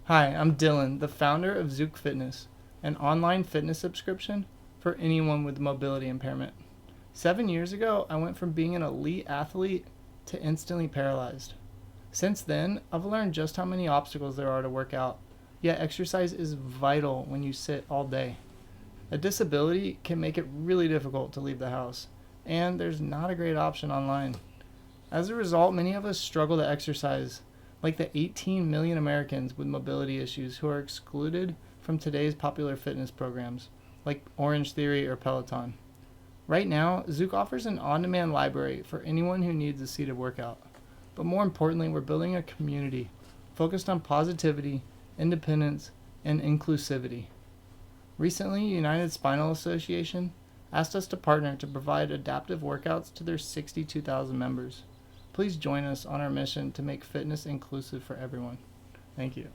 Hi, I'm Dylan, the founder of Zuk Fitness, an online fitness subscription for anyone with mobility impairment. 7 years ago, I went from being an elite athlete to instantly paralyzed. Since then, I've learned just how many obstacles there are to work out, yet exercise is vital when you sit all day. A disability can make it really difficult to leave the house, and there's not a great option online. As a result, many of us struggle to exercise, like the 18 million Americans with mobility issues who are excluded from today's popular fitness programs, like Orange Theory or Peloton. Right now, Zook offers an on demand library for anyone who needs a seated workout. But more importantly, we're building a community focused on positivity, independence, and inclusivity. Recently, United Spinal Association asked us to partner to provide adaptive workouts to their 62,000 members. Please join us on our mission to make fitness inclusive for everyone. Thank you.